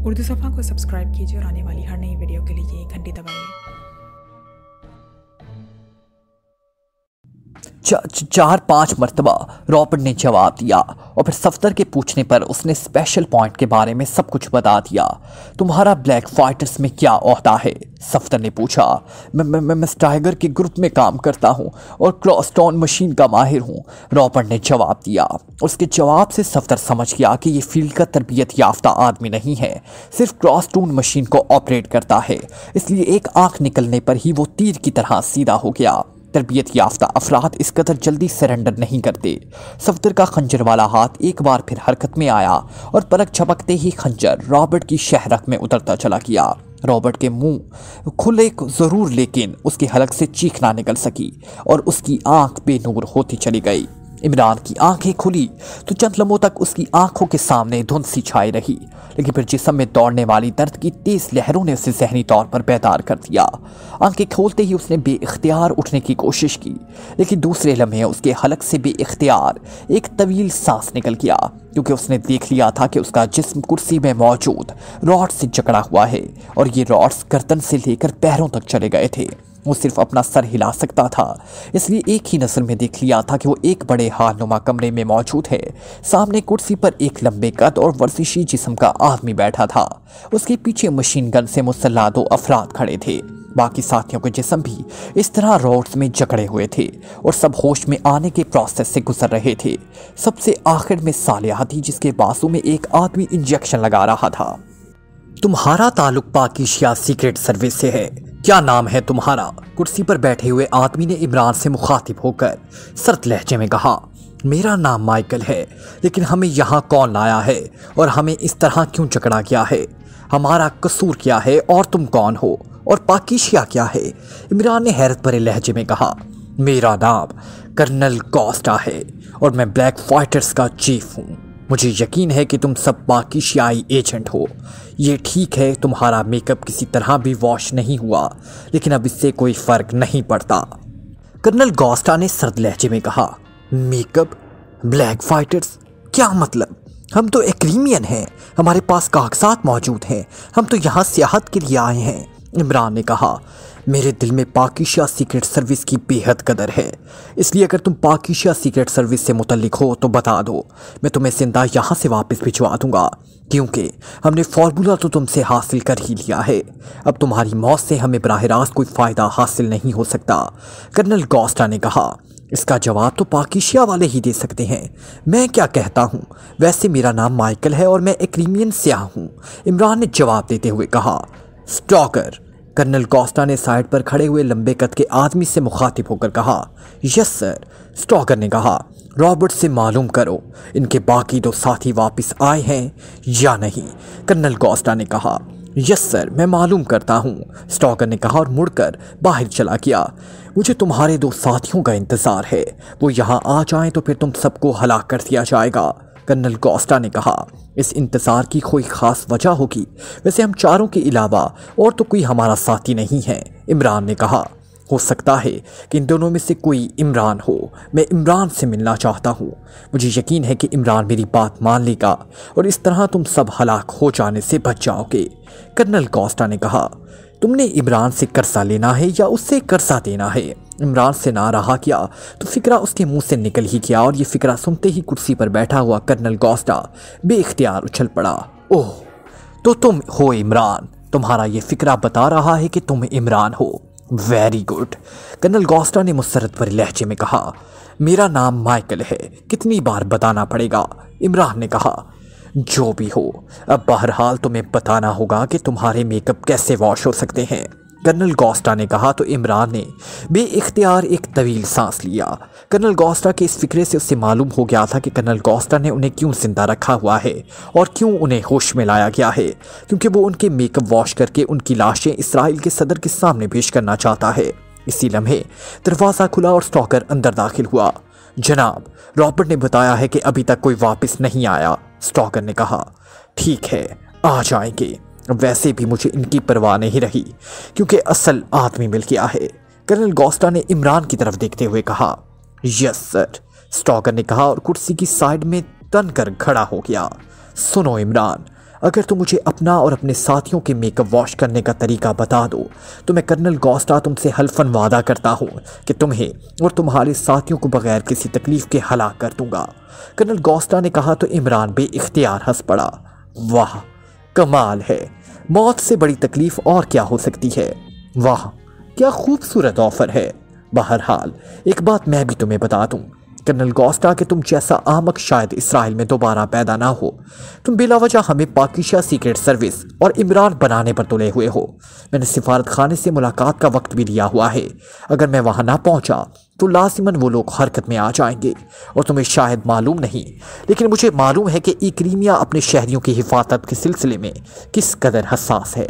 उर्दू सफ़ा को सब्सक्राइब कीजिए और आने वाली हर नई वीडियो के लिए घंटी दबाइए। 4-5 मरतबा रॉबर्ट ने जवाब दिया और फिर सफदर के पूछने पर उसने स्पेशल पॉइंट के बारे में सब कुछ बता दिया। तुम्हारा ब्लैक फाइटर्स में क्या ओहदा है? सफदर ने पूछा। मैं टाइगर के ग्रुप में काम करता हूँ और क्रॉसटोन मशीन का माहिर हूँ, रॉबर्ट ने जवाब दिया। उसके जवाब से सफदर समझ गया कि ये फील्ड का तरबियत याफ्ता आदमी नहीं है, सिर्फ क्रॉसटोन मशीन को ऑपरेट करता है, इसलिए एक आंख निकलने पर ही वो तीर की तरह सीधा हो गया। तरबियत याफ्ता अफराद इस कदर जल्दी सरेंडर नहीं करते। सफदर का खंजर वाला हाथ एक बार फिर हरकत में आया और पलक झपकते ही खंजर रॉबर्ट की शहरक में उतरता चला गया। रॉबर्ट के मुंह खुले जरूर, लेकिन उसकी हलक से चीख ना निकल सकी और उसकी आंख बेनूर होती चली गई। इमरान की आंखें खुली तो चंद लम्हों तक उसकी आंखों के सामने धुंध सी छाई रही, लेकिन फिर जिस्म में दौड़ने वाली दर्द की तेज लहरों ने उसे ज़हनी तौर पर बेदार कर दिया। आंखें खोलते ही उसने बेइख्तियार उठने की कोशिश की, लेकिन दूसरे लम्हे उसके हलक से बेइख्तियार एक तवील सांस निकल गया, क्योंकि उसने देख लिया था कि उसका जिस्म कुर्सी में मौजूद रॉड से जकड़ा हुआ है और ये रॉड्स गर्दन से लेकर पैरों तक चले गए थे। वो सिर्फ अपना सर हिला सकता था, इसलिए एक ही नज़र में देख लिया था कि वो एक बड़े हालनुमा कमरे में मौजूद है। सामने कुर्सी पर एक लंबे कद और वर्जिशी जिस्म का आदमी बैठा था। उसके पीछे मशीन गन से मुसल्ला 2 अफराद खड़े थे। बाकी साथियों के जिस्म भी इस तरह रॉड्स में जकड़े हुए थे और सब होश में आने के प्रोसेस से गुजर रहे थे। सबसे आखिर में सालिहा थी, जिसके बाजू में एक आदमी इंजेक्शन लगा रहा था। तुम्हारा ताल्लुक पाकिस्तान सीक्रेट सर्विस से है, क्या नाम है तुम्हारा? कुर्सी पर बैठे हुए आदमी ने इमरान से मुखातिब होकर सर्द लहजे में कहा। मेरा नाम माइकल है, लेकिन हमें यहाँ कौन लाया है और हमें इस तरह क्यों जकड़ा गया है? हमारा कसूर क्या है और तुम कौन हो और पाकिस्तान क्या है? इमरान ने हैरत भरे लहजे में कहा। मेरा नाम कर्नल कोस्टा है और मैं ब्लैक फाइटर्स का चीफ हूँ। मुझे यकीन है कि तुम सब पाकिस्तानी एजेंट हो। ये ठीक है, तुम्हारा मेकअप किसी तरह भी वॉश नहीं हुआ, लेकिन अब इससे कोई फर्क नहीं पड़ता। कर्नल कोस्टा ने सर्द लहजे में कहा। मेकअप? Black fighters? क्या मतलब? हम तो एक्रीमियन हैं, हमारे पास कागजात मौजूद हैं, हम तो यहाँ सियाहत के लिए आए हैं। इमरान ने कहा। मेरे दिल में पाकिस्तान सीक्रेट सर्विस की बेहद कदर है, इसलिए अगर तुम पाकिस्तान सीक्रेट सर्विस से मुतल्लिक हो तो बता दो, मैं तुम्हें जिंदा यहाँ से वापस भिजवा दूंगा, क्योंकि हमने फार्मूला तो तुमसे हासिल कर ही लिया है। अब तुम्हारी मौत से हमें बराह रास्त कोई फ़ायदा हासिल नहीं हो सकता। कर्नल कोस्टा ने कहा। इसका जवाब तो पाकिस्तान वाले ही दे सकते हैं, मैं क्या कहता हूँ? वैसे मेरा नाम माइकल है और मैं एक्रीमियन स्याह हूँ, इमरान ने जवाब देते हुए कहा। स्टॉकर? कर्नल कोस्टा ने साइड पर खड़े हुए लंबे कद के आदमी से मुखातिब होकर कहा। यस सर, स्टॉकर ने कहा। रॉबर्ट से मालूम करो इनके बाकी 2 साथी वापस आए हैं या नहीं, कर्नल कोस्टा ने कहा। यस सर, मैं मालूम करता हूँ, स्टॉकर ने कहा और मुड़कर बाहर चला गया। मुझे तुम्हारे 2 साथियों का इंतज़ार है, वो यहाँ आ जाएं तो फिर तुम सबको हलाक कर दिया जाएगा, कर्नल कोस्टा ने कहा। इस इंतज़ार की कोई ख़ास वजह होगी, वैसे हम चारों के अलावा और तो कोई हमारा साथी नहीं है, इमरान ने कहा। हो सकता है कि इन दोनों में से कोई इमरान हो, मैं इमरान से मिलना चाहता हूँ। मुझे यकीन है कि इमरान मेरी बात मान लेगा और इस तरह तुम सब हलाक हो जाने से बच जाओगे, कर्नल कोस्टा ने कहा। तुमने इमरान से कर्जा लेना है या उससे कर्जा देना है? इमरान से ना रहा क्या तो फिक्रा उसके मुंह से निकल ही गया और ये फिक्रा सुनते ही कुर्सी पर बैठा हुआ कर्नल कोस्टा बेइख्तियार उछल पड़ा। ओह, तो तुम हो इमरान, तुम्हारा ये फिक्रा बता रहा है कि तुम इमरान हो। वेरी गुड, कर्नल कोस्टा ने मुसरत भरे लहजे में कहा। मेरा नाम माइकल है, कितनी बार बताना पड़ेगा, इमरान ने कहा। जो भी हो, अब बहरहाल तुम्हें बताना होगा कि तुम्हारे मेकअप कैसे वॉश हो सकते हैं, कर्नल कोस्टा ने कहा। तो इमरान ने बेइख्तियार एक तवील सांस लिया। कर्नल कोस्टा के इस फिक्रे से उससे मालूम हो गया था कि कर्नल कोस्टा ने उन्हें क्यों जिंदा रखा हुआ है और क्यों उन्हें होश में लाया गया है, क्योंकि वो उनके मेकअप वॉश करके उनकी लाशें इसराइल के सदर के सामने पेश करना चाहता है। इसी लम्हे दरवाज़ा खुला और स्टॉकर अंदर दाखिल हुआ। जनाब, रॉबर्ट ने बताया है कि अभी तक कोई वापस नहीं आया, स्टॉकर ने कहा। ठीक है, आ जाएंगे, वैसे भी मुझे इनकी परवाह नहीं रही क्योंकि असल आदमी मिल गया है, कर्नल कोस्टा ने इमरान की तरफ देखते हुए कहा। यस सर, स्टॉकर ने कहा और कुर्सी की साइड में तन कर खड़ा हो गया। सुनो इमरान, अगर तुम मुझे अपना और अपने साथियों के मेकअप वॉश करने का तरीका बता दो तो मैं कर्नल गोस्टा तुमसे हल्फन वादा करता हूँ कि तुम्हें और तुम्हारे साथियों को बगैर किसी तकलीफ के हलाक कर दूंगा। कर्नल गोस्टा ने कहा तो इमरान बेइख्तियार हंस पड़ा। वाह, कमाल है, मौत से बड़ी तकलीफ और क्या हो सकती है। वाह, क्या खूबसूरत ऑफर है। बहरहाल एक बात मैं भी तुम्हें बता दूं कर्नल गोस्टा कि तुम जैसा आमक शायद इसराइल में दोबारा पैदा ना हो। तुम बिलावजह हमें पाकिस्तान सीक्रेट सर्विस और इमरान बनाने पर तुले हुए हो। मैंने सिफारत खाने से मुलाकात का वक्त भी लिया हुआ है। अगर मैं वहां ना पहुंचा तो लाजिमन वो लोग हरकत में आ जाएंगे और तुम्हें शायद मालूम नहीं, लेकिन मुझे मालूम है कि इक्रीमिया अपने शहरियों की हिफाजत के सिलसिले में किस कदर हसास है।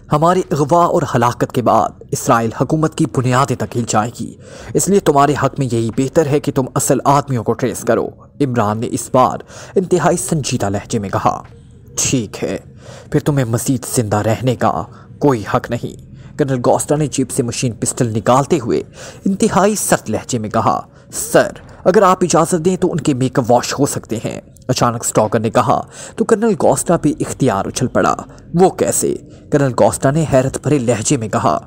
हमारे अगवा और हलाकत के बाद इसराइल हुकूमत की बुनियादें तक हिल जाएगी, इसलिए तुम्हारे हक में यही बेहतर है कि तुम असल आदमियों को ट्रेस करो। इमरान ने इस बार इंतहाई संजीदा लहजे में कहा। ठीक है, फिर तुम्हें मज़ीद जिंदा रहने का कोई हक नहीं। कर्नल गोस्टा ने जेब से मशीन पिस्टल निकालते हुए इंतहाई सख्त लहजे में कहा। सर, अगर आप इजाज़त दें तो उनके मेकअप वॉश हो सकते हैं। अचानक स्टॉकर ने कहा तो कर्नल गोस्टा पे इख्तियार उछल पड़ा। वो कैसे? कर्नल गोस्टा ने हैरत भरे लहजे में कहा।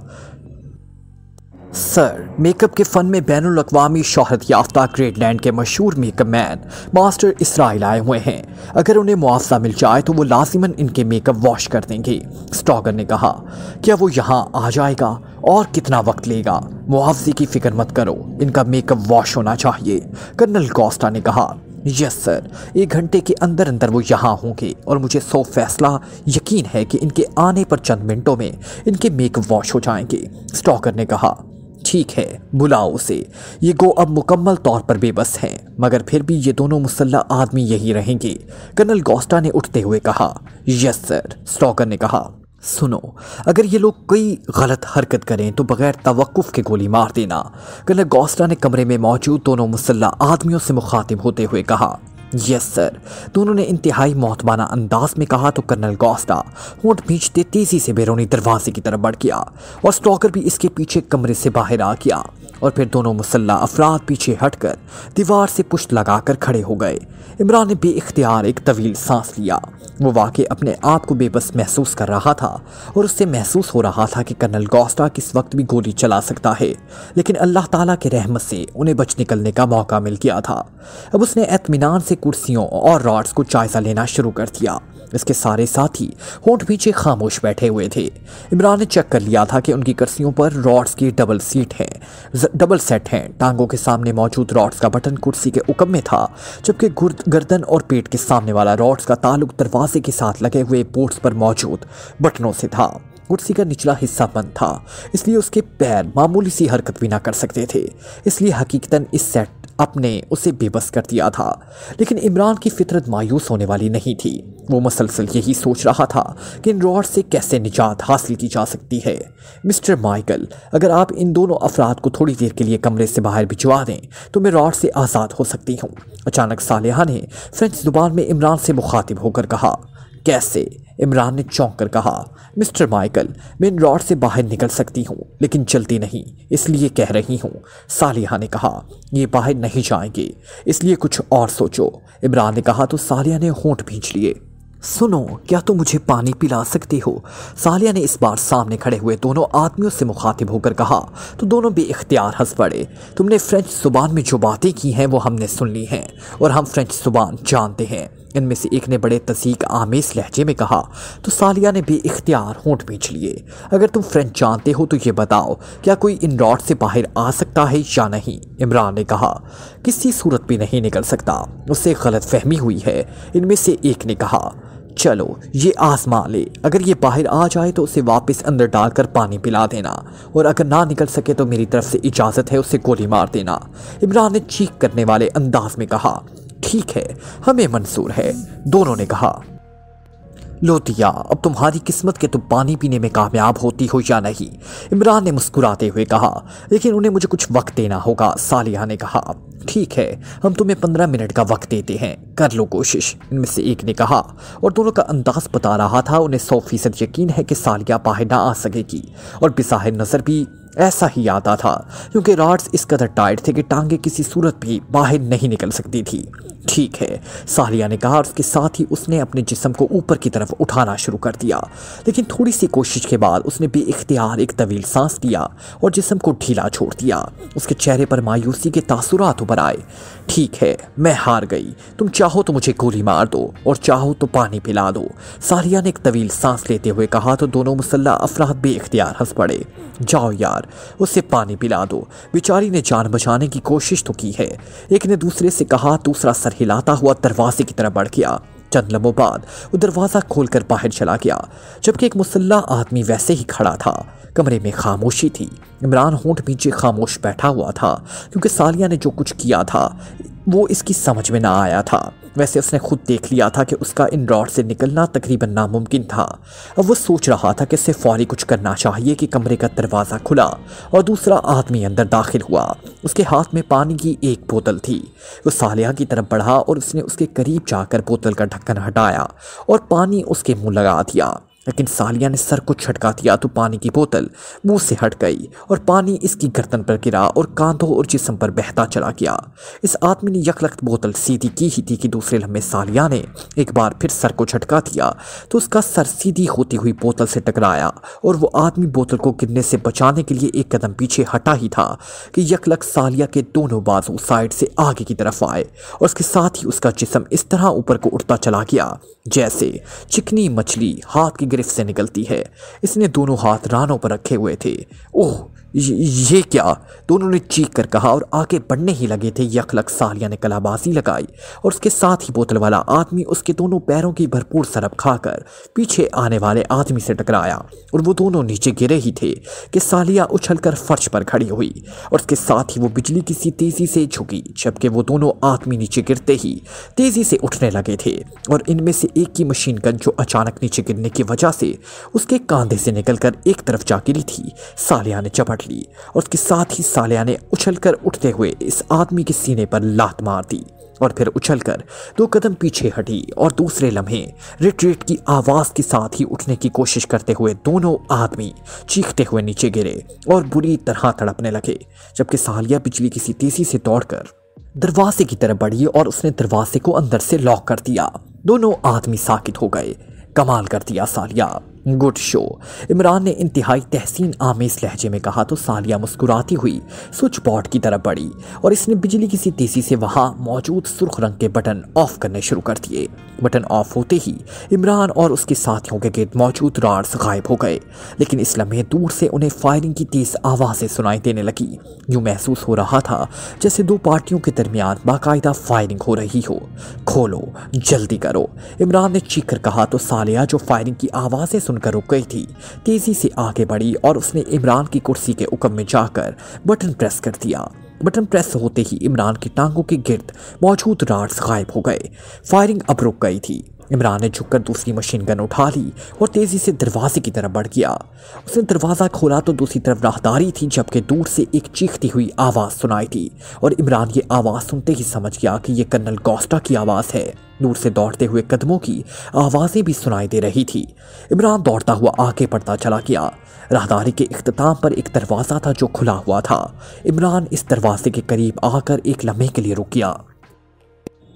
सर, मेकअप के फ़न में बैनुल अक़वामी शोहरत याफ्ता ग्रेडलैंड के मशहूर मेकअप मैन मास्टर इसराइल आए हुए हैं। अगर उन्हें मुआवजा मिल जाए तो वो लाजिमन इनके मेकअप वॉश कर देंगे। स्टॉकर ने कहा। क्या वो यहाँ आ जाएगा और कितना वक्त लेगा? मुआवजे की फिक्र मत करो, इनका मेकअप वॉश होना चाहिए। कर्नल गोस्टा ने कहा। यस सर, 1 घंटे के अंदर अंदर वो यहाँ होंगे और मुझे 100% यकीन है कि इनके आने पर चंद मिनटों में इनके मेकअप वॉश हो जाएंगे। स्टॉकर ने कहा। ठीक है, बुलाओ उसे। ये गो अब मुकम्मल तौर पर बेबस हैं, मगर फिर भी ये दोनों मुसल्लह आदमी यही रहेंगे। कर्नल गोस्टा ने उठते हुए कहा। Yes sir. स्टॉकर ने कहा। सुनो, अगर ये लोग कोई गलत हरकत करें तो बगैर तवक्कुफ के गोली मार देना। कर्नल गोस्टा ने कमरे में मौजूद दोनों मुसल्लह आदमियों से मुखातिब होते हुए कहा। Yes sir. दोनों ने इंतहाई मौतबाना अंदाज में कहा तो कर्नल गोस्टा होंठ भींचते तेजी से बैरूनी दरवाजे की तरफ बढ़ गया और स्टॉकर भी इसके पीछे कमरे से बाहर आ गया और फिर दोनों मुसल्लह अफराद पीछे हटकर दीवार से पुष्ट लगाकर खड़े हो गए। इमरान ने बेइख्तियार एक तवील सांस लिया। वो वाकई अपने आप को बेबस महसूस कर रहा था और उससे महसूस हो रहा था कि कर्नल गोस्टा किस वक्त भी गोली चला सकता है, लेकिन अल्लाह ताला के रहमत से उन्हें बच निकलने का मौका मिल गया था। अब उसने इत्मीनान से कुर्सियों और रॉड्स को जायजा लेना शुरू कर दिया। इसके सारे साथी होंठ पीछे खामोश बैठे हुए थे। इमरान ने चेक कर लिया था कि उनकी कुर्सियों पर रॉड्स की डबल सेट हैं। टांगों के सामने मौजूद रॉड्स का बटन कुर्सी के उकम में था, जबकि गर्दन और पेट के सामने वाला रॉड्स का ताल्लुक दरवाजे के साथ लगे हुए पोर्ट्स पर मौजूद बटनों से था। कुर्सी का निचला हिस्सा बंद था, इसलिए उसके पैर मामूली सी हरकत भी ना कर सकते थे। इसलिए हकीकतन इस सेट अपने उसे बेबस कर दिया था। लेकिन इमरान की फितरत मायूस होने वाली नहीं थी। वो मुसलसल यही सोच रहा था कि इन रॉड से कैसे निजात हासिल की जा सकती है। मिस्टर माइकल, अगर आप इन दोनों अफराद को थोड़ी देर के लिए कमरे से बाहर भिजवा दें तो मैं रॉड से आज़ाद हो सकती हूँ। अचानक सालेहा ने फ्रेंच जुबान में इमरान से मुखातिब होकर कहा। कैसे? इमरान ने चौंक कर कहा। मिस्टर माइकल, मैं इन रॉड से बाहर निकल सकती हूँ, लेकिन जल्दी नहीं, इसलिए कह रही हूँ। सालिहा ने कहा। ये बाहर नहीं जाएंगे, इसलिए कुछ और सोचो। इमरान ने कहा तो सालिहा ने होंठ भींच लिए। सुनो, क्या तुम मुझे पानी पिला सकती हो? सालिया ने इस बार सामने खड़े हुए दोनों आदमियों से मुखातिब होकर कहा तो दोनों बेइख्तियार हंस पड़े। तुमने फ्रेंच जुबान में जो बातें की हैं वो हमने सुन ली हैं और हम फ्रेंच जुबान जानते हैं। इनमें से एक ने बड़े तसीक आमेज लहजे में कहा तो सालिया ने बेइख्तियार होंठ भींच लिए। अगर तुम फ्रेंच जानते हो तो ये बताओ, क्या कोई इन रॉड से बाहर आ सकता है या नहीं? इमरान ने कहा। किसी सूरत भी नहीं निकल सकता, उससे गलत फहमी हुई है। इनमें से एक ने कहा। चलो ये आजमा ले, अगर ये बाहर आ जाए तो उसे वापस अंदर डालकर पानी पिला देना, और अगर ना निकल सके तो मेरी तरफ से इजाज़त है उसे गोली मार देना। इमरान ने चीख करने वाले अंदाज में कहा। ठीक है, हमें मंजूर है, दोनों ने कहा। लो दिया, अब तुम्हारी किस्मत के तुम पानी पीने में कामयाब होती हो या नहीं, इमरान ने मुस्कुराते हुए कहा। लेकिन उन्हें मुझे कुछ वक्त देना होगा, सालिहा ने कहा। ठीक है, हम तुम्हें 15 मिनट का वक्त देते हैं, कर लो कोशिश, इनमें से एक ने कहा। और दोनों का अंदाज बता रहा था, उन्हें 100% यकीन है कि सालिया बाहर ना आ सकेगी। और बिज़ाहिर नज़र भी ऐसा ही आता था, क्योंकि रॉड्स इस कदर टाइट थे कि टांगे किसी सूरत भी बाहर नहीं निकल सकती थी। ठीक है, सालिया ने कहा, और उसके साथ ही उसने अपने जिस्म को ऊपर की तरफ उठाना शुरू कर दिया। लेकिन थोड़ी सी कोशिश के बाद उसने बेइख्तियार एक तवील सांस लिया और जिस्म को ढीला छोड़ दिया। उसके चेहरे पर मायूसी के तासुरात उभर आए। ठीक है, मैं हार गई, तुम चाहो तो मुझे गोली मार दो और चाहो तो पानी पिला दो, सालिया ने एक तवील सांस लेते हुए कहा। तो दोनों मुसल्ला अफराद बेइख्तियार हंस पड़े। जाओ यार, उसे पानी पिला दो, बेचारी ने जान बचाने की कोशिश तो की है, एक ने दूसरे से कहा। दूसरा सर हिलाता हुआ दरवाजे की तरफ बढ़ गया। चंद लम्हों बाद वो दरवाज़ा खोलकर बाहर चला गया, जबकि एक मुसल्ला आदमी वैसे ही खड़ा था। कमरे में खामोशी थी। इमरान होंठ पीछे खामोश बैठा हुआ था, क्योंकि सालिया ने जो कुछ किया था वो इसकी समझ में ना आया था। वैसे उसने खुद देख लिया था कि उसका इन रॉड से निकलना तकरीबन नामुमकिन था। अब वो सोच रहा था कि इससे फौरी कुछ करना चाहिए कि कमरे का दरवाज़ा खुला और दूसरा आदमी अंदर दाखिल हुआ। उसके हाथ में पानी की एक बोतल थी। वो सालिया की तरफ बढ़ा और उसने उसके करीब जाकर बोतल का ढक्कन हटाया और पानी उसके मुंह लगा दिया। लेकिन सालिया ने सर को झटका दिया तो पानी की बोतल मुंह से हट गई और पानी इसकी गर्दन पर गिरा और कांधों और जिस्म पर बहता चला गया। इस आदमी ने यकलख्त बोतल सीधी की ही थी कि दूसरे लम्हे सालिया ने एक बार फिर सर को झटका दिया तो उसका सर सीधी होती हुई बोतल से टकराया और वो आदमी बोतल को गिरने से बचाने के लिए एक कदम पीछे हटा ही था कि यकलख्त सालिया के दोनों बाजू साइड से आगे की तरफ आए और उसके साथ ही उसका जिस्म इस तरह ऊपर को उठता चला गया जैसे चिकनी मछली हाथ की गिरफ्त से निकलती है। इसने दोनों हाथ रानों पर रखे हुए थे। ओह, ये क्या? दोनों ने चीख कर कहा और आगे बढ़ने ही लगे थे। यकलक सालिया ने कलाबाजी लगाई और उसके साथ ही बोतल वाला आदमी उसके दोनों पैरों की भरपूर सरब खाकर पीछे आने वाले आदमी से टकराया और वो दोनों नीचे गिरे ही थे कि सालिया उछलकर फर्श पर खड़ी हुई और उसके साथ ही वो बिजली की सी तेजी से झुकी, जबकि वो दोनों आदमी नीचे गिरते ही तेजी से उठने लगे थे और इनमें से एक की मशीन गन जो अचानक नीचे गिरने की वजह से उसके कांधे से निकलकर एक तरफ जा गिरी थी, सालिया ने चपट ली और उसके साथ ही सालिया ने उछलकर उठते हुए इस आदमी के सीने पर लात मार दी और फिर उछलकर 2 कदम पीछे हटी और दूसरे लम्हे रिट्रीट की आवाज के साथ ही उठने की कोशिश करते हुए दोनों आदमी चीखते हुए नीचे गिरे और बुरी तरह तड़पने लगे, जबकि सालिया बिजली की सी तेजी से दौड़कर दरवाजे की तरफ बढ़ी और उसने दरवाजे को अंदर से लॉक कर दिया। दोनों आदमी साकित हो गए। कमाल कर दिया सालिया, गुड शो, इमरान ने इंतहाई तहसीन आमेज लहजे में कहा तो सालिया मुस्कुराती हुई स्विच बोर्ड की तरफ बढ़ी और इसने बिजली की सी तेजी से वहां मौजूद सुर्ख रंग के बटन ऑफ करने शुरू कर दिए। बटन ऑफ होते ही इमरान और उसके साथियों के गिर्द मौजूद रॉड्स गायब हो गए, लेकिन इस लम्हे दूर से उन्हें फायरिंग की तेज आवाज़ें सुनाई देने लगी। यूँ महसूस हो रहा था जैसे 2 पार्टियों के दरमियान बाकायदा फायरिंग हो रही हो। खोलो, जल्दी करो, इमरान ने चीख कर कहा तो सालिया जो फायरिंग की आवाज़ें सुनकर रुक गई थी तेजी से आगे बढ़ी और उसने इमरान की कुर्सी के उकम में जाकर बटन प्रेस कर दिया। बटन प्रेस होते ही इमरान की टांगों के गिर्द मौजूद रॉड्स गायब हो गए। फायरिंग अब रुक गई थी। इमरान ने झुककर दूसरी मशीन गन उठा ली और तेजी से दरवाजे की तरफ बढ़ गया। उसने दरवाज़ा खोला तो दूसरी तरफ राहदारी थी, जबकि दूर से एक चीखती हुई आवाज़ सुनाई थी और इमरान ये आवाज़ सुनते ही समझ गया कि ये कर्नल कोस्टा की आवाज़ है। दूर से दौड़ते हुए कदमों की आवाज़ें भी सुनाई दे रही थी। इमरान दौड़ता हुआ आगे बढ़ता चला गया। राहदारी के इख्तिताम पर एक दरवाज़ा था जो खुला हुआ था। इमरान इस दरवाजे के करीब आकर एक लम्हे के लिए रुक गया।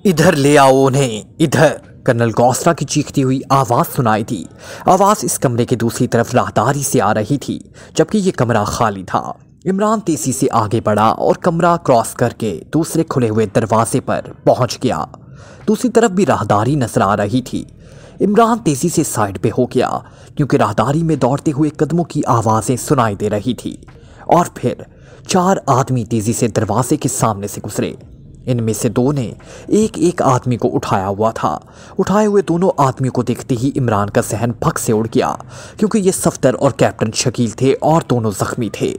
इधर ले आओ उन्हें, इधर, कर्नल कोस्टा की चीखती हुई आवाज़ सुनाई थी। आवाज़ इस कमरे की दूसरी तरफ राहदारी से आ रही थी, जबकि ये कमरा खाली था। इमरान तेज़ी से आगे बढ़ा और कमरा क्रॉस करके दूसरे खुले हुए दरवाजे पर पहुंच गया। दूसरी तरफ भी राहदारी नजर आ रही थी। इमरान तेज़ी से साइड पे हो गया क्योंकि राहदारी में दौड़ते हुए कदमों की आवाज़ें सुनाई दे रही थी और फिर 4 आदमी तेज़ी से दरवाजे के सामने से गुजरे। इनमें से 2 ने एक आदमी को उठाया हुआ था। उठाए हुए दोनों आदमियों को देखते ही इमरान का सहन भग से उड़ गया क्योंकि ये सफ्तर और कैप्टन शकील थे और दोनों जख्मी थे।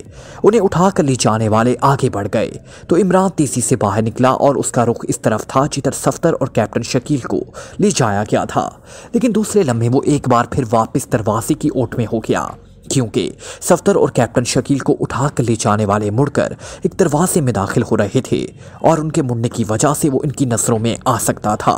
उन्हें उठाकर ले जाने वाले आगे बढ़ गए तो इमरान तेजी से बाहर निकला और उसका रुख इस तरफ था जिधर सफ्तर और कैप्टन शकील को ले जाया गया था। लेकिन दूसरे लम्हे वो एक बार फिर वापस दरवाजे की ओट में हो गया। क्योंकि सफदर और कैप्टन शकील को उठा कर ले जाने वाले मुड़कर एक दरवाजे में दाखिल हो रहे थे और उनके मुड़ने की वजह से वो इनकी नजरों में आ सकता था।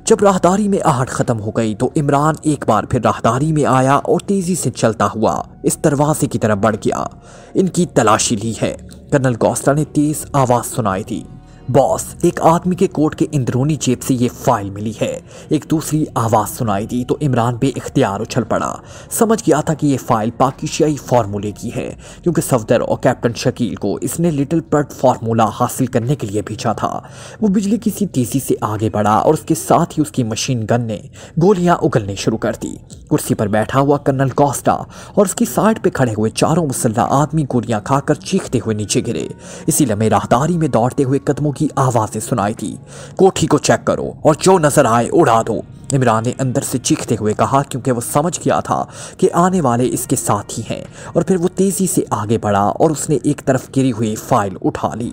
जब राहदारी में आहट खत्म हो गई तो इमरान एक बार फिर राहदारी में आया और तेजी से चलता हुआ इस दरवाजे की तरफ बढ़ गया। इनकी तलाशी ली है। कर्नल कोस्टा ने तेज आवाज सुनाई थी, बॉस, एक आदमी के कोट के अंदरूनी जेब से ये फाइल मिली है। एक दूसरी आवाज़ सुनाई दी तो इमरान बेइख्तियार उछल पड़ा। समझ गया था कि ये फाइल पाकिस्तानी फार्मूले की है, क्योंकि सफदर और कैप्टन शकील को इसने लिटिल बर्ड फार्मूला हासिल करने के लिए भेजा था। वो बिजली की सी तेजी से आगे बढ़ा और उसके साथ ही उसकी मशीन गन ने गोलियां उगलने शुरू कर दी। कुर्सी पर बैठा हुआ कर्नल कोस्टा और उसकी साइड पे खड़े हुए चारों मुसल्ला आदमी गोलियां खाकर चीखते हुए नीचे गिरे। इसी लम्हे राहदारी में दौड़ते हुए कदमों की आवाजें सुनाई थी। कोठी को चेक करो और जो नजर आए उड़ा दो, इमरान ने अंदर से चीखते हुए कहा, क्योंकि वो समझ गया था कि आने वाले इसके साथ ही हैं। और फिर वो तेजी से आगे बढ़ा और उसने एक तरफ गिरी हुई फाइल उठा ली।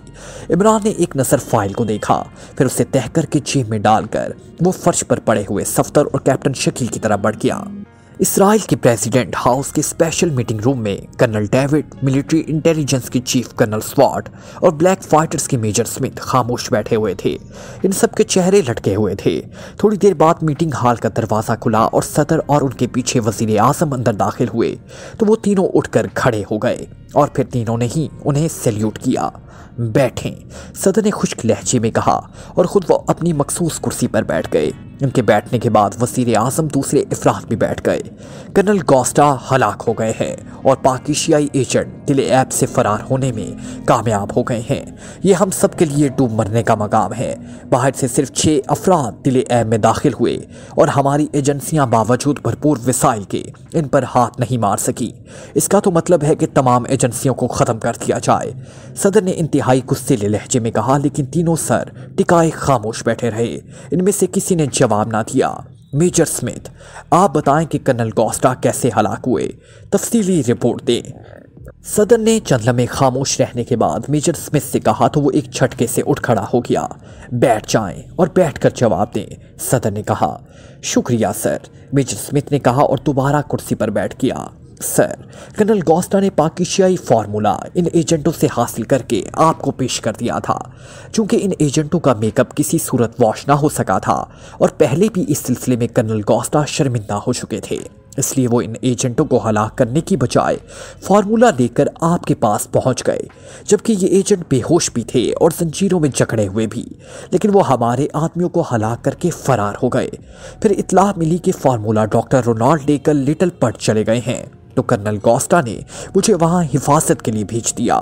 इमरान ने एक नजर फाइल को देखा, फिर उसे तह करके जेब में डालकर वो फर्श पर पड़े हुए सफदर और कैप्टन शकील की तरफ बढ़ गया। इसराइल के प्रेसिडेंट हाउस के स्पेशल मीटिंग रूम में कर्नल डेविड, मिलिट्री इंटेलिजेंस के चीफ कर्नल स्वॉट और ब्लैक फाइटर्स के मेजर स्मिथ खामोश बैठे हुए थे। इन सब के चेहरे लटके हुए थे। थोड़ी देर बाद मीटिंग हॉल का दरवाज़ा खुला और सदर और उनके पीछे वजीर आजम अंदर दाखिल हुए तो वो तीनों उठकर खड़े हो गए और फिर तीनों ने ही उन्हें सैल्यूट किया। बैठें, सदर ने खुश्क लहजे में कहा और ख़ुद वो अपनी मखसूस कुर्सी पर बैठ गए। उनके बैठने के बाद वज़ीर आज़म दूसरे अफराद भी बैठ गए। कर्नल कोस्टा हलाक हो गए हैं और पाकिस्तानी एजेंट तिले ऐब से फरार होने में कामयाब हो गए हैं। ये हम सब के लिए डूब मरने का मकाम है। बाहर से सिर्फ 6 अफराद तिले ऐब में दाखिल हुए और हमारी एजेंसियां बावजूद भरपूर वसाइल के इन पर हाथ नहीं मार सकी। इसका तो मतलब है कि तमाम एजेंसियों को ख़त्म कर दिया जाए। सदर ने इंतहाई गुस्सेले लहजे में कहा, लेकिन तीनों सर टिकाए खामोश बैठे रहे। इनमें से किसी ने जवाब ना दिया। मेजर स्मिथ, आप बताएं कि कर्नल कोस्टा कैसे हलाक हुए, तफसीली रिपोर्ट दें। सदर ने चंद लम्हे खामोश रहने के बाद मेजर स्मिथ से कहा तो वो एक झटके से उठ खड़ा हो गया। बैठ जाएं और बैठकर जवाब दें, सदर ने कहा। शुक्रिया सर, मेजर स्मिथ ने कहा और दोबारा कुर्सी पर बैठ गया। सर, कर्नल कोस्टा ने पाकिस्तानी फार्मूला इन एजेंटों से हासिल करके आपको पेश कर दिया था। चूंकि इन एजेंटों का मेकअप किसी सूरत वॉश ना हो सका था और पहले भी इस सिलसिले में कर्नल कोस्टा शर्मिंदा हो चुके थे, इसलिए वो इन एजेंटों को हलाक करने की बजाय फार्मूला लेकर आपके पास पहुंच गए, जबकि ये एजेंट बेहोश भी थे और जंजीरों में जकड़े हुए भी। लेकिन वो हमारे आदमियों को हलाक करके फरार हो गए। फिर इत्तला मिली कि फार्मूला डॉक्टर रोनाल्ड लेकर लिटिल बर्ड चले गए हैं, तो कर्नल कोस्टा ने मुझे वहां हिफाजत के लिए भेज दिया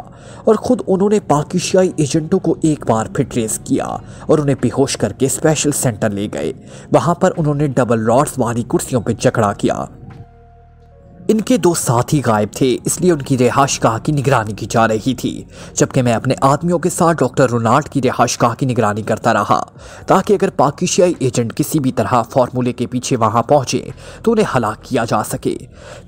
और ख़ुद उन्होंने पाकिस्तानी एजेंटों को एक बार फिर ट्रेस किया और उन्हें बेहोश करके स्पेशल सेंटर ले गए। वहां पर उन्होंने डबल रॉड्स वाली कुर्सियों पर जकड़ा किया। इनके 2 साथी गायब थे, इसलिए उनकी रिहाइशगाह की निगरानी की जा रही थी, जबकि मैं अपने आदमियों के साथ डॉक्टर रोनाल्ड की रिहाइशगाह की निगरानी करता रहा, ताकि अगर पाकिस्तानी एजेंट किसी भी तरह फार्मूले के पीछे वहां पहुंचे तो उन्हें हलाक किया जा सके।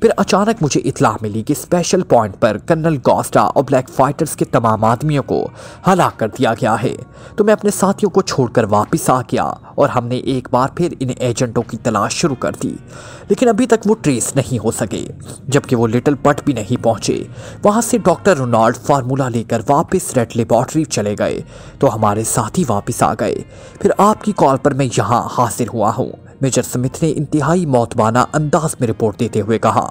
फिर अचानक मुझे इत्तला मिली कि स्पेशल पॉइंट पर कर्नल कोस्टा और ब्लैक फाइटर्स के तमाम आदमियों को हलाक कर दिया गया है, तो मैं अपने साथियों को छोड़कर वापस आ गया और हमने एक बार फिर इन एजेंटों की तलाश शुरू कर दी, लेकिन अभी तक वो ट्रेस नहीं हो सके। जबकि वो लिटिल बर्ड भी नहीं पहुंचे। वहां से डॉक्टर रोनाल्ड फार्मूला लेकर वापस रेड लेबॉर्ट्री चले गए तो हमारे साथी वापस आ गए। फिर आपकी कॉल पर मैं यहां हाजिर हुआ हूं, मेजर स्मिथ ने इंतहाई मौतबाना अंदाज में रिपोर्ट देते हुए कहा।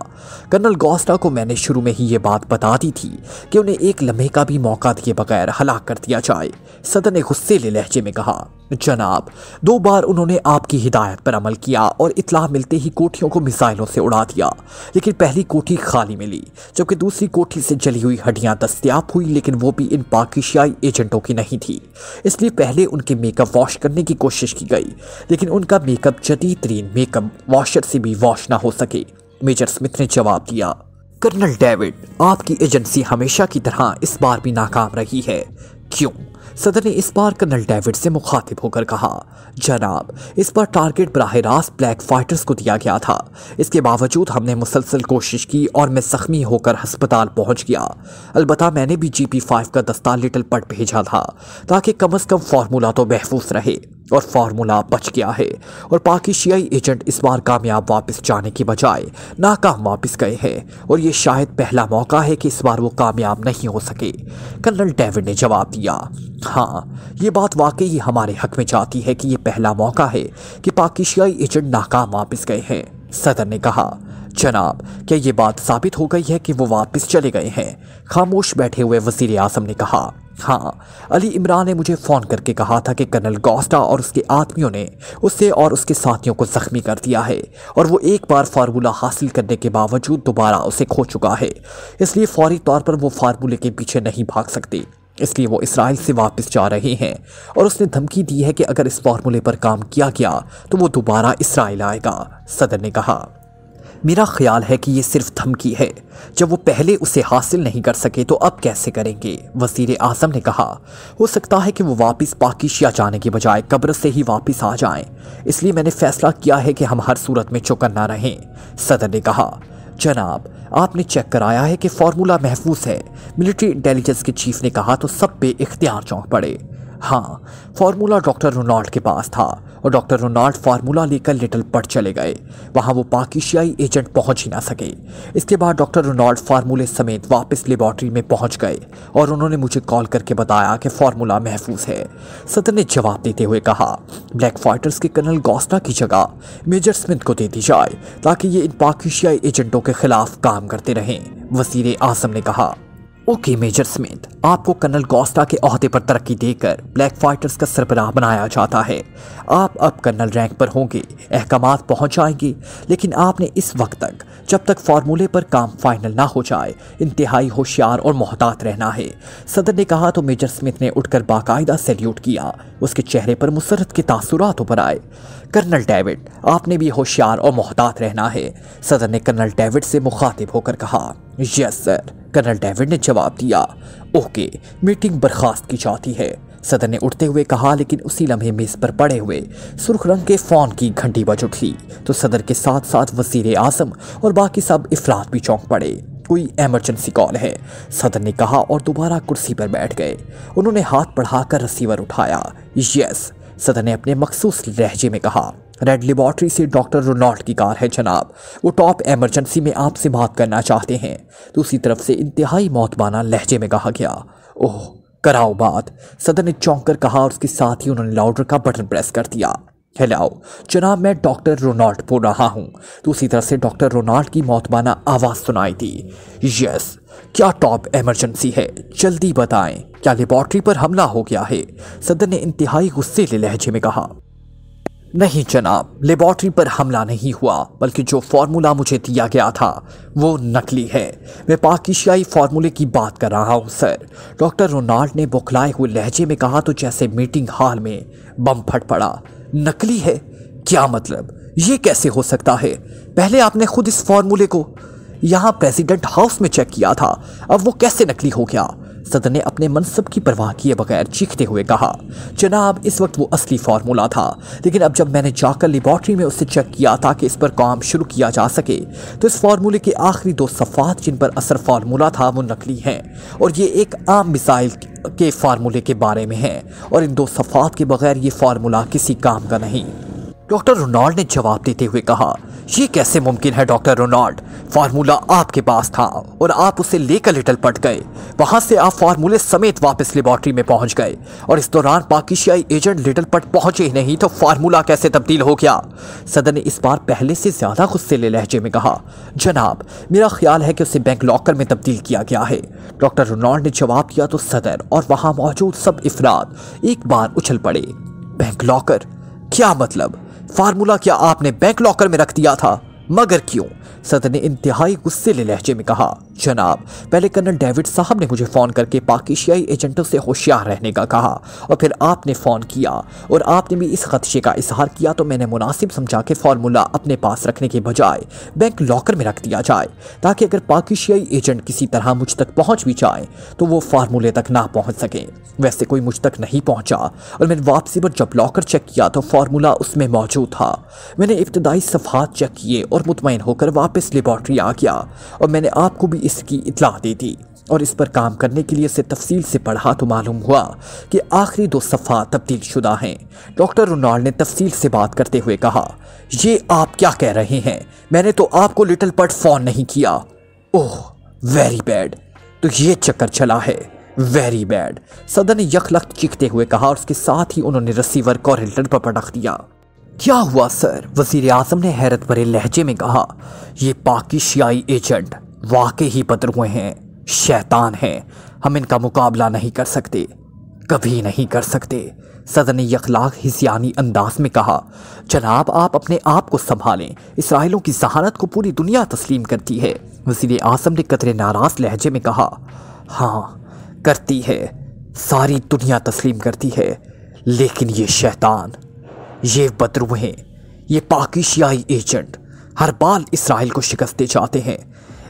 कर्नल कोस्टा को मैंने शुरू में ही ये बात बता दी थी कि उन्हें एक लम्हे का भी मौका दिए बगैर हलाक कर दिया जाए। सदर ने गुस्सेले लहजे में कहा, जनाब, 2 बार उन्होंने आपकी हिदायत पर अमल किया और इत्तला मिलते ही कोठियों को मिसाइलों से उड़ा दिया, लेकिन पहली कोठी खाली मिली, जबकि दूसरी कोठी से जली हुई हड्डियां दस्तयाब हुई, लेकिन वो भी इन पाकिस्तानी एजेंटों की नहीं थी। इसलिए पहले उनके मेकअप वॉश करने की कोशिश की गई, लेकिन उनका मेकअप जदीद तरीन मेकअप वॉशर से भी वॉश ना हो सके। मेजर स्मिथ ने जवाब दिया, कर्नल डेविड, आपकी एजेंसी हमेशा की तरह इस बार भी नाकाम रही है। क्यों? सदर ने इस बार कर्नल डेविड से मुखातिब होकर कहा, जनाब, इस बार टारगेट बराह रास्त ब्लैक फाइटर्स को दिया गया था। इसके बावजूद हमने मुसलसल कोशिश की और मैं जख्मी होकर अस्पताल पहुंच गया। अलबत्ता मैंने भी GP5 का दस्ता लिटिल बर्ड भेजा था ताकि कम अज़ कम फार्मूला तो महफूज रहे। और फार्मूला बच गया है और पाकिस्तानी एजेंट इस बार कामयाब वापस जाने की बजाय नाकाम वापस गए हैं और ये शायद पहला मौका है कि इस बार वो कामयाब नहीं हो सके। कर्नल डेविड ने जवाब दिया, हाँ, ये बात वाकई हमारे हक में जाती है कि ये पहला मौका है कि पाकिस्तानी एजेंट नाकाम वापस गए हैं। सदर ने कहा, जनाब, क्या ये बात साबित हो गई है कि वो वापस चले गए हैं? खामोश बैठे हुए वजीर आजम ने कहा, हाँ, अली इमरान ने मुझे फ़ोन करके कहा था कि कर्नल गोस्टा और उसके आदमियों ने उसे और उसके साथियों को जख्मी कर दिया है और वो एक बार फार्मूला हासिल करने के बावजूद दोबारा उसे खो चुका है, इसलिए फौरी तौर पर वो फार्मूले के पीछे नहीं भाग सकते, इसलिए वो इसराइल से वापस जा रहे हैं और उसने धमकी दी है कि अगर इस फार्मूले पर काम किया गया तो वो दोबारा इसराइल आएगा। सदर ने कहा, मेरा ख्याल है कि ये सिर्फ धमकी है, जब वो पहले उसे हासिल नहीं कर सके तो अब कैसे करेंगे? वज़ीर आज़म ने कहा, हो सकता है कि वो वापस पाकिस्तान जाने के बजाय कब्र से ही वापस आ जाएं, इसलिए मैंने फैसला किया है कि हम हर सूरत में चौकन्ना रहें। सदर ने कहा, जनाब, आपने चेक कराया है कि फार्मूला महफूज है? मिलिट्री इंटेलिजेंस के चीफ ने कहा तो सब पे इख्तियार चौंक पड़े। हाँ, फार्मूला डॉक्टर रोनाल्ड के पास था और डॉक्टर रोनाल्ड फार्मूला लेकर लिटिल पट चले गए। वहाँ वो पाकिस्तानी एजेंट पहुँच ही ना सके। इसके बाद डॉक्टर रोनाल्ड फार्मूले समेत वापस लेबॉर्ट्री में पहुँच गए और उन्होंने मुझे कॉल करके बताया कि फार्मूला महफूज है। सदर ने जवाब देते हुए कहा, ब्लैक फाइटर्स के कर्नल गोस्टा की जगह मेजर स्मिथ को दे दी जाए ताकि ये इन पाकिस्तानी एजेंटों के खिलाफ काम करते रहें। वज़ीर आज़म ने कहा, ओके मेजर स्मिथ, आपको कर्नल गोस्टा के ओहदे पर तरक्की देकर ब्लैक फाइटर्स का सरबराह बनाया जाता है। आप अब कर्नल रैंक पर होंगे, अहकामात पहुंच जाएंगे, लेकिन आपने इस वक्त तक, जब तक फार्मूले पर काम फाइनल ना हो जाए, इंतहाई होशियार और मोहतात रहना है। सदर ने कहा तो मेजर स्मिथ ने उठकर बाकायदा सैल्यूट किया। उसके चेहरे पर मुसरत के तासुरात उभर आए। कर्नल डेविड, आपने भी होशियार और मोहतात रहना है। सदर ने कर्नल डेविड से मुखातिब होकर कहा, यस सर। कर्नल डेविड ने जवाब दिया, ओके, मीटिंग बर्खास्त की जाती है। सदर ने उठते हुए कहा, लेकिन उसी लम्हे मेज पर पड़े हुए सुर्ख रंग के फ़ोन की घंटी बज उठी तो सदर के साथ साथ वज़ीर आज़म और बाकी सब अफराद भी चौंक पड़े। कोई इमरजेंसी कॉल है, सदर ने कहा और दोबारा कुर्सी पर बैठ गए। उन्होंने हाथ बढ़ाकर रिसीवर उठाया। यस, सदर ने अपने मखसूस लहजे में कहा, रेड लेबॉर्ट्री से डॉक्टर रोनाल्ड की कार है जनाब, वो टॉप इमरजेंसी में आपसे बात करना चाहते हैं। दूसरी तरफ से इंतहाई मौतबाना लहजे में कहा गया, ओह, कराओ बात। सदर ने चौंक कर कहा और उसके साथ ही उन्होंने लाउडर का बटन प्रेस कर दिया। हेलो जनाब, मैं डॉक्टर रोनाल्ड बोल रहा हूँ। दूसरी तरफ से डॉक्टर रोनाल्ड की मौतबाना आवाज़ सुनाई दी। यस, क्या टॉप इमरजेंसी है? जल्दी बताएं, क्या लेबॉर्ट्री पर हमला हो गया है? सदर ने इंतहाई गुस्सेले लहजे में कहा, नहीं जनाब, लेबॉर्ट्री पर हमला नहीं हुआ, बल्कि जो फार्मूला मुझे दिया गया था वो नकली है। मैं पाकिस्तानी फार्मूले की बात कर रहा हूँ सर। डॉक्टर रोनाल्ड ने बौखलाए हुए लहजे में कहा तो जैसे मीटिंग हॉल में बम फट पड़ा। नकली है? क्या मतलब? ये कैसे हो सकता है? पहले आपने खुद इस फार्मूले को यहाँ प्रेसिडेंट हाउस में चेक किया था, अब वो कैसे नकली हो गया? सदर ने अपने मनसब की परवाह किए बगैर चीखते हुए कहा, जनाब, इस वक्त वो असली फार्मूला था, लेकिन अब जब मैंने जाकर लेबॉर्ट्री में उससे चेक किया था कि इस पर काम शुरू किया जा सके तो इस फार्मूले के आखिरी 2 सफ़ात जिन पर असर फार्मूला था वो नकली हैं और ये एक आम मिसाइल के फार्मूले के बारे में है और इन 2 सफ़ात के बगैर ये फार्मूला किसी काम का नहीं। डॉक्टर रोनाल्ड ने जवाब देते हुए कहा, ये कैसे मुमकिन है डॉक्टर रोनाल्ड? फार्मूला आपके पास था और आप उसे लेकर लिटिल पट गए। वहां से आप फार्मूले समेत वापस लेबॉर्ट्री में पहुंच गए और इस दौरान पाकिस्तानी एजेंट लिटिल पट पहुंचे ही नहीं तो फार्मूला कैसे तब्दील हो गया? सदर ने इस बार पहले से ज्यादा गुस्सेले लहजे में कहा, जनाब, मेरा ख्याल है कि उसे बैंक लॉकर में तब्दील किया गया है। डॉक्टर रोनाल्ड ने जवाब दिया तो सदर और वहां मौजूद सब अफराद एक बार उछल पड़े। Bank locker? क्या मतलब? फार्मूला क्या आपने बैंक लॉकर में रख दिया था? मगर क्यों? सदर ने इंतहाई गुस्सेले लहजे में कहा, जनाब, पहले कर्नल डेविड साहब ने मुझे फ़ोन करके पाकिस्तानी एजेंटों से होशियार रहने का कहा और फिर आपने फ़ोन किया और आपने भी इस खदशे का इजहार किया तो मैंने मुनासिब समझा कि फार्मूला अपने पास रखने के बजाय बैंक लॉकर में रख दिया जाए ताकि अगर पाकिस्तानी एजेंट किसी तरह मुझ तक पहुँच भी जाए तो वो फार्मूले तक ना पहुँच सकें। वैसे कोई मुझ तक नहीं पहुँचा और मैंने वापसी पर जब लॉकर चेक किया तो फार्मूला उसमें मौजूद था। मैंने इब्तदाई सफ़ात चेक किए और मुतमईन होकर वापस लेबॉर्ट्री आ गया और मैंने आपको भी इसकी इतला दे दी और इस पर काम करने के लिए इसे तफसील से पढ़ा तो मालूम हुआ कि आखिरी 2 सफ़ा तब्दील शुदा हैं। डॉक्टर रोनाल्ड ने तफसील से बात करते हुए कहा, ये आप क्या कह रहे हैं? मैंने तो आपको लिटिल पट फ़ोन नहीं किया। ओह वेरी बैड, तो ये चक्कर चला है, वेरी बैड। सदर ने यखलख्त चीखते हुए कहा और उसके साथ ही उन्होंने रिसीवर कॉरिडोर पर पटक दिया। क्या हुआ सर? वजीर आजम ने हैरत भरे लहजे में कहा, ये पाकिस्तानी एजेंट वाकई ही बदरुए हैं, शैतान हैं, हम इनका मुकाबला नहीं कर सकते, कभी नहीं कर सकते। सदर ने यखलाक हिस्यानी अंदाज में कहा, जनाब आप अपने आप को संभालें, इसराइलों की जहानत को पूरी दुनिया तस्लीम करती है। वजीर आजम ने कतरे नाराज लहजे में कहा, हाँ करती है, सारी दुनिया तस्लीम करती है, लेकिन ये शैतान, ये बदरुए, ये पाकिस्तानी एजेंट हर बार इसराइल को शिकस्त दे जाते हैं।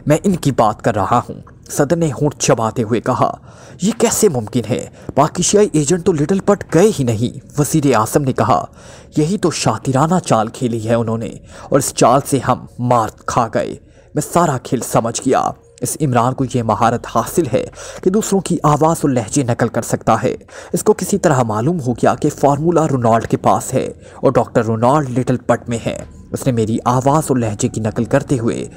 मैं इनकी बात कर रहा हूँ। सदर ने होंठ चबाते हुए कहा, यह कैसे मुमकिन है? पाकिस्तानी एजेंट तो लिटिल पट गए ही नहीं। वजीर आजम ने कहा, यही तो शातिराना चाल खेली है उन्होंने, और इस चाल से हम मार खा गए। मैं सारा खेल समझ गया। इस इमरान को यह महारत हासिल है कि दूसरों की आवाज़ और लहजे नकल कर सकता है। इसको किसी तरह मालूम हो गया कि फार्मूला रोनाल्ड के पास है और डॉक्टर रोनाल्ड लिटिल पट में है। उसने मेरी आवाज़ और लहजे की नकल करते हुए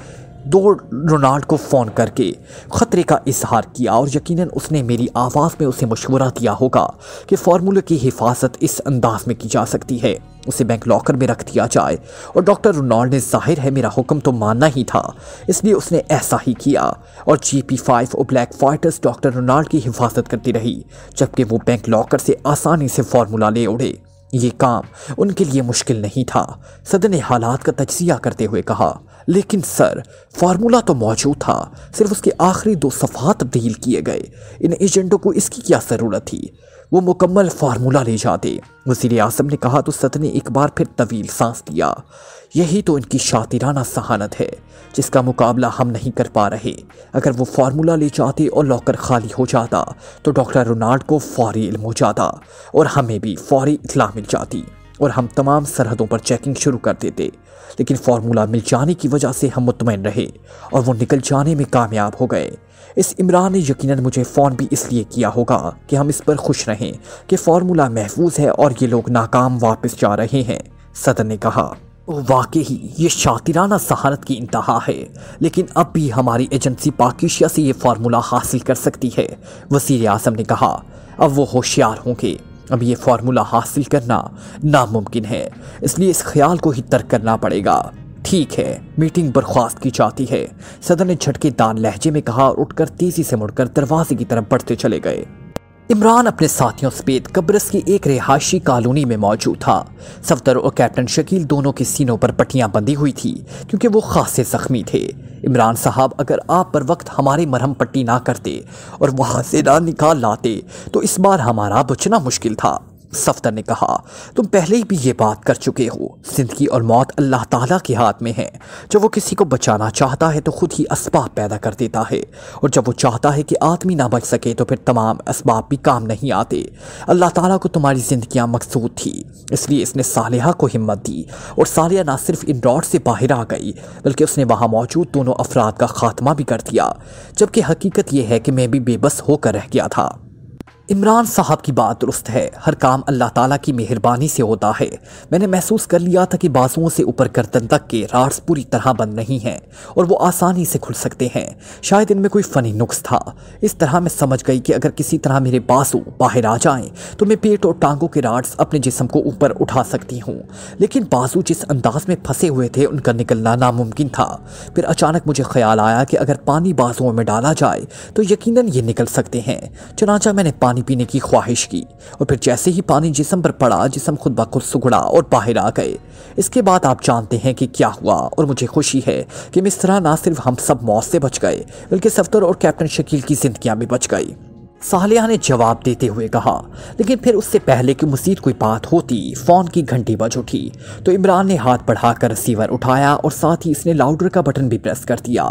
रोनाल्ड को फ़ोन करके ख़तरे का इजहार किया और यकीनन उसने मेरी आवाज़ में उसे मशवरा दिया होगा कि फार्मूले की हिफाजत इस अंदाज में की जा सकती है, उसे बैंक लॉकर में रख दिया जाए। और डॉक्टर रोनाल्ड ने जाहिर है मेरा हुक्म तो मानना ही था, इसलिए उसने ऐसा ही किया। और GP5 और ब्लैक फाइटर्स डॉक्टर रोनाल्ड की हिफाजत करती रही, जबकि वो बैंक लॉकर से आसानी से फार्मूला ले उड़े। ये काम उनके लिए मुश्किल नहीं था। सदर ने हालात का तज्जिया करते हुए कहा, लेकिन सर फार्मूला तो मौजूद था, सिर्फ उसके आखिरी 2 सफ़ा तब्दील किए गए। इन एजेंटों को इसकी क्या ज़रूरत थी? वो मुकम्मल फार्मूला ले जाते। वज़ीर आज़म ने कहा तो सदर ने एक बार फिर तवील सांस लिया। यही तो इनकी शातिराना सहानत है जिसका मुकाबला हम नहीं कर पा रहे। अगर वो फार्मूला ले जाते और लॉकर खाली हो जाता तो डॉक्टर रोनाल्ड को फौरी इल्म हो जाता और हमें भी फौरी इत्तला मिल जाती और हम तमाम सरहदों पर चेकिंग शुरू कर देते। लेकिन फार्मूला मिल जाने की वजह से हम मुतमईन रहे और वो निकल जाने में कामयाब हो गए। इस इमरान ने यकीनन मुझे फ़ोन भी इसलिए किया होगा कि हम इस पर खुश रहें कि फार्मूला महफूज है और ये लोग नाकाम वापस जा रहे हैं। सदर ने कहा, वाकई ये शातिराना सहानत की इंतहा है, लेकिन अब भी हमारी एजेंसी पाकिस्तान से ये फार्मूला हासिल कर सकती है। वज़ीर आज़म ने कहा, अब वो होशियार होंगे, अब ये फार्मूला हासिल करना नामुमकिन है, इसलिए इस ख्याल को ही तर्क करना पड़ेगा। ठीक है, मीटिंग बर्खास्त की जाती है। सदर ने झटकेदार लहजे में कहा और उठकर तेजी से मुड़कर दरवाजे की तरफ बढ़ते चले गए। इमरान अपने साथियों समेत कब्रस की एक रिहायशी कॉलोनी में मौजूद था। सफदर और कैप्टन शकील दोनों के सीनों पर पट्टियां बंधी हुई थी क्योंकि वो खासे जख्मी थे। इमरान साहब, अगर आप पर वक्त हमारी मरहम पट्टी ना करते और वहाँ से ना निकाल लाते तो इस बार हमारा बचना मुश्किल था। सफदर ने कहा, तुम पहले ही भी ये बात कर चुके हो, जिंदगी और मौत अल्लाह ताला के हाथ में है। जब वो किसी को बचाना चाहता है तो खुद ही असबाब पैदा कर देता है, और जब वो चाहता है कि आदमी ना बच सके तो फिर तमाम असबाब भी काम नहीं आते। अल्लाह ताला को तुम्हारी जिंदगियां मकसूद थी, इसलिए इसने सालिहा को हिम्मत दी और सालिहा ना सिर्फ इन रॉड से बाहर आ गई बल्कि उसने वहाँ मौजूद दोनों अफराद का खात्मा भी कर दिया, जबकि हकीकत यह है कि मैं भी बेबस होकर रह गया था। इमरान साहब की बात दुरुस्त है, हर काम अल्लाह ताला की मेहरबानी से होता है। मैंने महसूस कर लिया था कि बाजुओं से ऊपर गर्दन तक के राड्स पूरी तरह बंद नहीं हैं और वो आसानी से खुल सकते हैं। शायद इनमें कोई फ़नी नुक्स था। इस तरह मैं समझ गई कि अगर किसी तरह मेरे बाजू बाहर आ जाएं तो मैं पेट और टांगों के राड्स अपने जिस्म को ऊपर उठा सकती हूँ, लेकिन बाजू जिस अंदाज में फंसे हुए थे उनका निकलना नामुमकिन था। फिर अचानक मुझे ख्याल आया कि अगर पानी बाजुओं में डाला जाए तो यकीनन ये निकल सकते हैं। चुनांचा मैंने पानी पीने की ख्वाहिश की और फिर जैसे ही पानी जिस्म पर पड़ा, जिस्म खुद ब खुद सुगड़ा और बाहर आ गए। इसके बाद आप जानते हैं कि क्या हुआ, और मुझे खुशी है कि इस तरह ना सिर्फ हम सब मौत से बच गए बल्कि सफदर और कैप्टन शकील की जिंदगियां भी बच गई। सालिहा ने जवाब देते हुए कहा, लेकिन फिर उससे पहले कि मज़ीद कोई बात होती फ़ोन की घंटी बज उठी तो इमरान ने हाथ बढ़ाकर रिसीवर उठाया और साथ ही इसने लाउडर का बटन भी प्रेस कर दिया।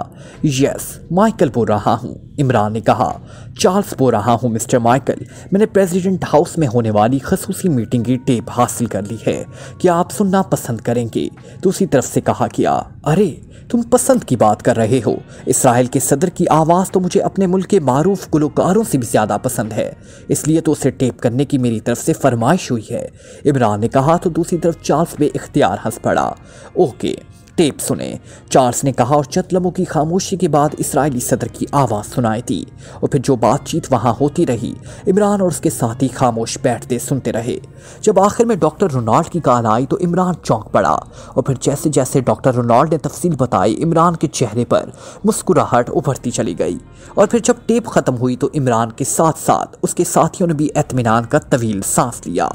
यस, माइकल बोल रहा हूँ, इमरान ने कहा। चार्ल्स बोल रहा हूँ मिस्टर माइकल, मैंने प्रेसिडेंट हाउस में होने वाली खसूसी मीटिंग की टेप हासिल कर ली है, क्या आप सुनना पसंद करेंगे? दूसरी तरफ से कहा, किया अरे तुम पसंद की बात कर रहे हो। इसराइल के सदर की आवाज़ तो मुझे अपने मुल्क के मारूफ गुलकारों से भी ज़्यादा पसंद है, इसलिए तो उसे टेप करने की मेरी तरफ से फरमाइश हुई है, इमरान ने कहा। तो दूसरी तरफ चार्ल्स बेइख्तियार हंस पड़ा। ओके, टेप सुने, चार्ल्स ने कहा, और चंद लम्हों की खामोशी के बाद इस्राएली सदर की आवाज़ सुनाई थी। और फिर जो बातचीत वहाँ होती रही, इमरान और उसके साथी खामोश बैठते सुनते रहे। जब आखिर में डॉक्टर रोनाल्ड की कॉल आई तो इमरान चौंक पड़ा, और फिर जैसे जैसे डॉक्टर रोनाल्ड ने तफसील बताई, इमरान के चेहरे पर मुस्कुराहट उभरती चली गई। और फिर जब टेप ख़त्म हुई तो इमरान के साथ साथ उसके साथियों ने भी इत्मीनान का तवील सांस लिया।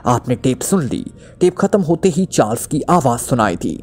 आपने टेप सुन ली। टेप ख़त्म होते ही चार्ल्स की आवाज़ सुनाई थी।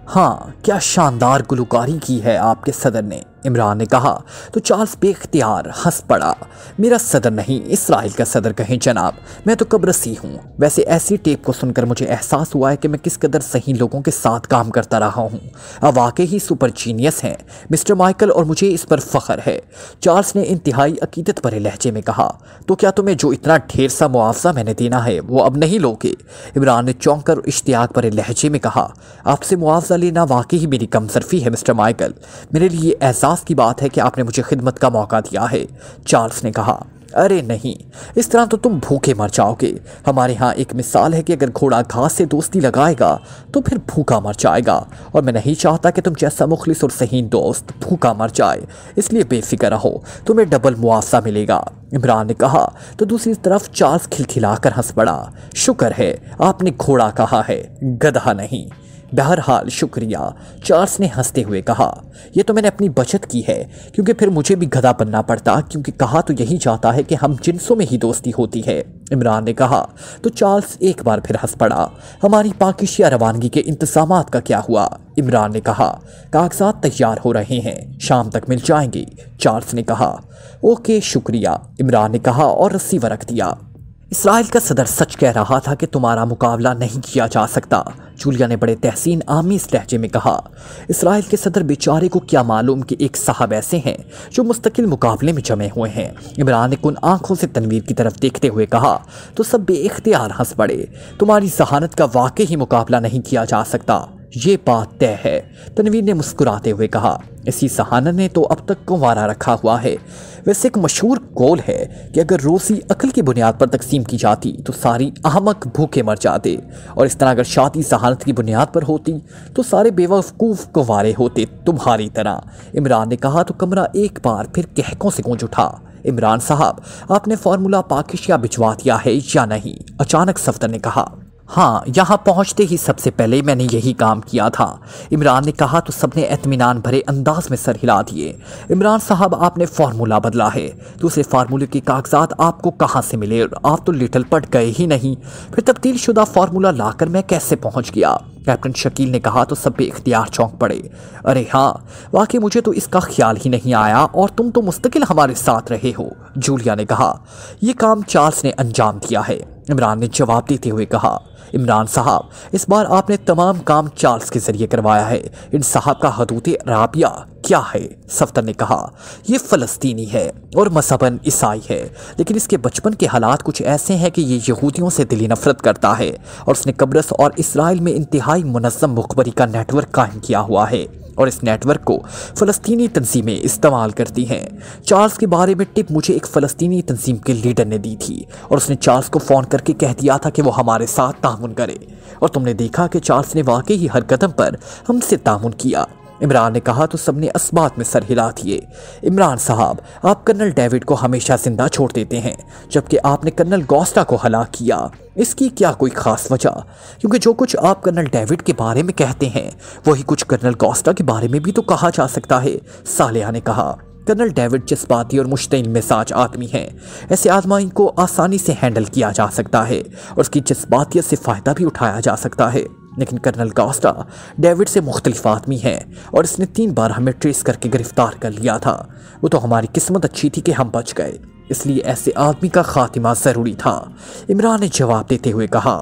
हाँ, क्या शानदार गुलकारी की है आपके सदर ने, इमरान ने कहा। तो चार्ल्स बेख्तियार हंस पड़ा। मेरा सदर नहीं, इसराइल का सदर कहें जनाब, मैं तो कब्रसी हूँ। वैसे ऐसी टेप को सुनकर मुझे एहसास हुआ है कि मैं किस कदर सही लोगों के साथ काम करता रहा हूँ। अब वाकई ही सुपर जीनियस हैं मिस्टर माइकल, और मुझे इस पर फ़ख्र है, चार्ल्स ने इंतहाई अकीदत भरे लहजे में कहा। तो क्या तुम्हें जो इतना ढेर सा मुआवजा मैंने देना है वो अब नहीं लोगे, इमरान ने चौंक कर इश्तियाक भरे लहजे में कहा। आपसे मुआवजा लेना वाकई ही मेरी कमजरफी है मिस्टर माइकल, मेरे लिए एहसास की बात है कि आपने मुझे खिदमत का मौका दिया है, चार्ल्स ने कहा। अरे नहीं, इस तरह तो तुम भूखे मर जाओगे। हमारे यहाँ एक मिसाल है कि अगर घोड़ा घास से दोस्ती लगाएगा तो फिर भूखा मर जाएगा, और मैं नहीं चाहता कि तुम जैसा मुखलिस और सही दोस्त भूखा मर जाए, इसलिए बेफिक्र रहो, तुम्हें डबल मुआवजा मिलेगा, इमरान ने कहा। तो दूसरी तरफ चार्ल्स खिलखिलाकर हंस पड़ा। शुक्र है आपने घोड़ा कहा है, गधा नहीं। बहरहाल शुक्रिया, चार्ल्स ने हंसते हुए कहा। यह तो मैंने अपनी बचत की है, क्योंकि फिर मुझे भी गधा बनना पड़ता, क्योंकि कहा तो यही जाता है कि हम जिन्सों में ही दोस्ती होती है, इमरान ने कहा। तो चार्ल्स एक बार फिर हंस पड़ा। हमारी पाकिस्तान रवानगी के इंतजामात का क्या हुआ, इमरान ने कहा। कागजात तैयार हो रहे हैं, शाम तक मिल जाएंगे, चार्ल्स ने कहा। ओके शुक्रिया, इमरान ने कहा और रिसीवर रख दिया। इसराइल का सदर सच कह रहा था कि तुम्हारा मुकाबला नहीं किया जा सकता, जूलिया ने बड़े तहसीन आमीज़ लहजे में कहा। इसराइल के सदर बेचारे को क्या मालूम कि एक साहब ऐसे हैं जो मुस्तकिल मुकाबले में जमे हुए हैं, इमरान ने कुन आंखों से तनवीर की तरफ देखते हुए कहा। तो सब बेइख्तियार हंस पड़े। तुम्हारी जहानत का वाकई ही मुकाबला नहीं किया जा सकता, ये बात तय है, तनवीर ने मुस्कुराते हुए कहा। इसी सहाना ने तो अब तक कुंवारा रखा हुआ है। वैसे एक मशहूर कौल है कि अगर रोज़ी अकल की बुनियाद पर तकसीम की जाती तो सारी अहमक भूखे मर जाते, और इस तरह अगर शादी सहानत की बुनियाद पर होती तो सारे बेवकूफ़ कुंवारे होते तुम्हारी तरह, इमरान ने कहा। तो कमरा एक बार फिर कहकों से गूंज उठा। इमरान साहब, आपने फार्मूला पाकिस्तान भिजवा दिया है या नहीं, अचानक सफदर ने कहा। हाँ, यहाँ पहुँचते ही सबसे पहले मैंने यही काम किया था, इमरान ने कहा। तो सबने इत्मीनान भरे अंदाज में सर हिला दिए। इमरान साहब, आपने फार्मूला बदला है, दूसरे फार्मूले के कागजात आपको कहाँ से मिले, और आप तो लिटिल पट गए ही नहीं, फिर तब्दील शुदा फार्मूला लाकर मैं कैसे पहुँच गया, कैप्टन शकील ने कहा। तो सब बेइख्तियार चौंक पड़े। अरे हाँ, वाकई मुझे तो इसका ख्याल ही नहीं आया, और तुम तो मुस्तकिल हमारे साथ रहे हो, जूलिया ने कहा। यह काम चार्ल्स ने अंजाम दिया है, इमरान ने जवाब देते हुए कहा। इमरान साहब, इस बार आपने तमाम काम चार्ल्स के जरिए करवाया है। इन साहब का हदूद राबिया क्या है, सफदर ने कहा। ये फ़लस्तीनी है और मज़हबन ईसाई है, लेकिन इसके बचपन के हालात कुछ ऐसे हैं कि ये यहूदियों से दिली नफरत करता है, और उसने कब्रस और इसराइल में इंतहाई मुनज़्ज़म मुखबरी का नेटवर्क कायम किया हुआ है, और इस नेटवर्क को फ़लस्तीनी तंजीमें इस्तेमाल करती हैं। चार्ल्स के बारे में टिप मुझे एक फ़लस्तीनी तंजीम के लीडर ने दी थी, और उसने चार्ल्स को फ़ोन करके कह दिया था कि वो हमारे साथ तामुन करे, और तुमने देखा कि चार्ल्स ने वाकई ही हर कदम पर हमसे तामुन किया, इमरान ने कहा। तो सबने असबात में सर हिला दिए। इमरान साहब, आप कर्नल डेविड को हमेशा जिंदा छोड़ देते हैं, जबकि आपने कर्नल गॉस्टा को हलाक किया। इसकी क्या कोई ख़ास वजह? क्योंकि जो कुछ आप कर्नल डेविड के बारे में कहते हैं वही कुछ कर्नल गॉस्टा के बारे में भी तो कहा जा सकता है, सालेहा ने कहा। कर्नल डेविड जज्बाती और मुश्तिल मिजाज आदमी है, ऐसे आदमी को आसानी से हैंडल किया जा सकता है और उसकी जज्बातियत से फ़ायदा भी उठाया जा सकता है, लेकिन कर्नल गॉस्टा डेविड से मुख्तलिफ आदमी है, और इसने 3 बार हमें ट्रेस करके गिरफ्तार कर लिया था। वो तो हमारी किस्मत अच्छी थी कि हम बच गए, इसलिए ऐसे आदमी का खातिमा ज़रूरी था, इमरान ने जवाब देते हुए कहा।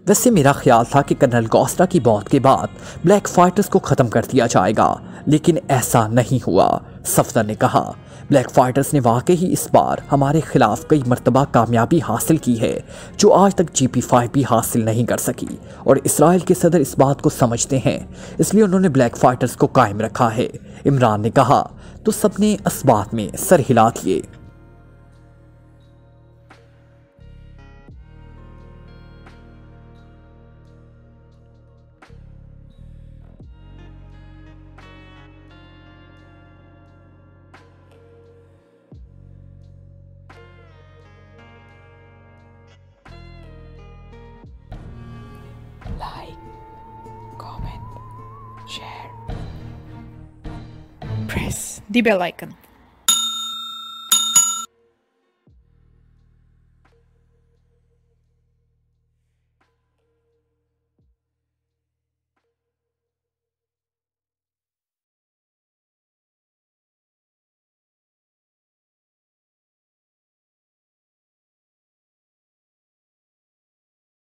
वैसे मेरा ख्याल था कि कर्नल गॉस्टा की मौत के बाद ब्लैक फाइटर्स को ख़त्म कर दिया जाएगा, लेकिन ऐसा नहीं हुआ, सफदर ने कहा। ब्लैक फाइटर्स ने वाकई ही इस बार हमारे खिलाफ कई मर्तबा कामयाबी हासिल की है जो आज तक GP5 भी हासिल नहीं कर सकी, और इसराइल के सदर इस बात को समझते हैं, इसलिए उन्होंने ब्लैक फाइटर्स को कायम रखा है, इमरान ने कहा। तो सबने इस बात में सर हिला दिए। Like, comment, share, press the bell icon.